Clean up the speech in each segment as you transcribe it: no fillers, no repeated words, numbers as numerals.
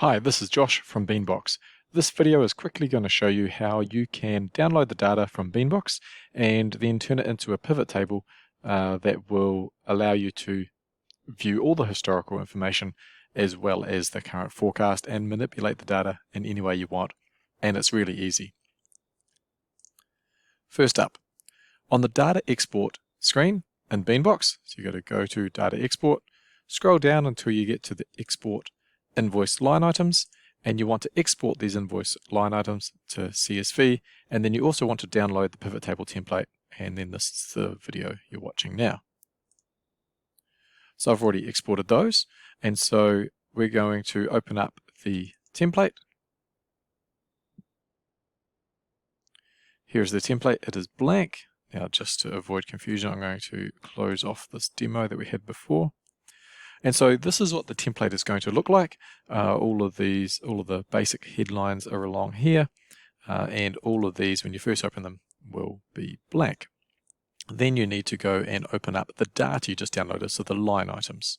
Hi, this is Josh from BeanBox. This video is quickly going to show you how you can download the data from BeanBox and then turn it into a pivot table that will allow you to view all the historical information as well as the current forecast and manipulate the data in any way you want. And it's really easy. First up, on the data export screen in BeanBox, so you go to data export, scroll down until you get to the export invoice line items, and you want to export these invoice line items to CSV, and then you also want to download the pivot table template, and then this is the video you're watching now. So I've already exported those, and so we're going to open up the template. Here's the template. It is blank. Now, just to avoid confusion, I'm going to close off this demo that we had before. And so this is what the template is going to look like. All of the basic headlines are along here, and all of these, when you first open them, will be blank. Then you need to go and open up the data you just downloaded, so the line items.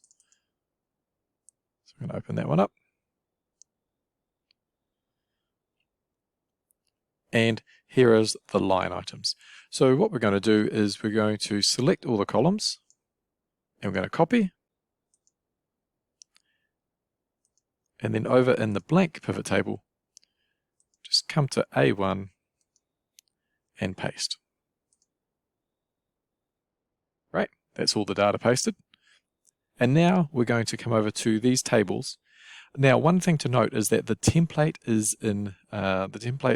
So I'm going to open that one up. And here is the line items. So what we're going to do is we're going to select all the columns, and we're going to copy. And then over in the blank pivot table, just come to A1 and paste. Right, that's all the data pasted. And now we're going to come over to these tables. Now, one thing to note is that the template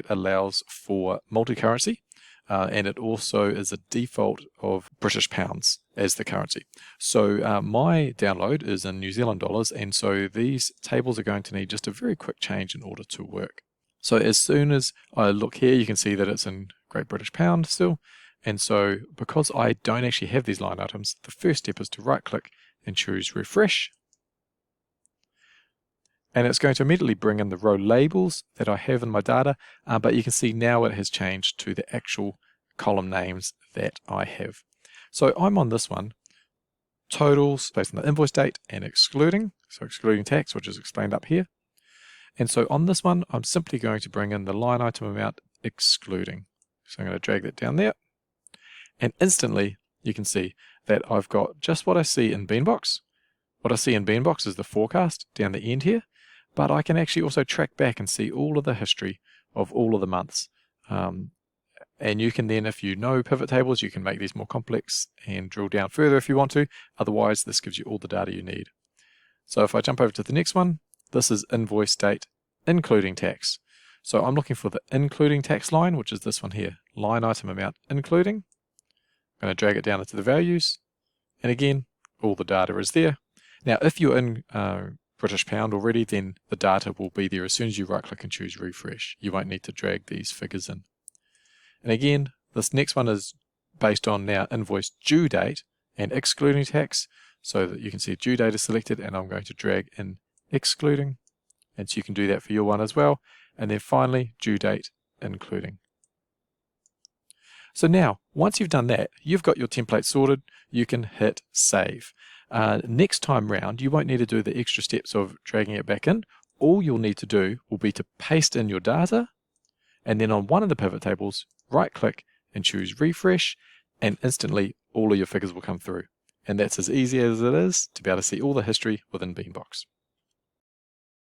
allows for multi-currency, and it also is a default of British pounds as the currency. So my download is in New Zealand dollars, and so these tables are going to need just a very quick change in order to work. So as soon as I look here, you can see that it's in Great British Pound still. And so because I don't actually have these line items, the first step is to right click and choose refresh. And it's going to immediately bring in the row labels that I have in my data, but you can see now it has changed to the actual column names that I have. So I'm on this one, totals based on the invoice date and excluding, so excluding tax, which is explained up here. And so on this one, I'm simply going to bring in the line item amount excluding. So I'm going to drag that down there, and instantly you can see that I've got just what I see in BeanBox. What I see in BeanBox is the forecast down the end here, but I can actually also track back and see all of the history of all of the months. And you can then, if you know pivot tables, you can make these more complex and drill down further if you want to. Otherwise, this gives you all the data you need. So if I jump over to the next one, this is invoice date, including tax. So I'm looking for the including tax line, which is this one here, line item amount including. I'm going to drag it down into the values. And again, all the data is there. Now, if you're in British pound already, then the data will be there as soon as you right click and choose refresh. You won't need to drag these figures in. And again, this next one is based on now invoice due date and excluding tax, so that you can see due date is selected, and I'm going to drag in excluding, and so you can do that for your one as well. And then finally, due date including. So now, once you've done that, you've got your template sorted, you can hit save. Next time round, you won't need to do the extra steps of dragging it back in. All you'll need to do will be to paste in your data, and then on one of the pivot tables, right click and choose refresh, and instantly all of your figures will come through. And that's as easy as it is to be able to see all the history within BeanBox.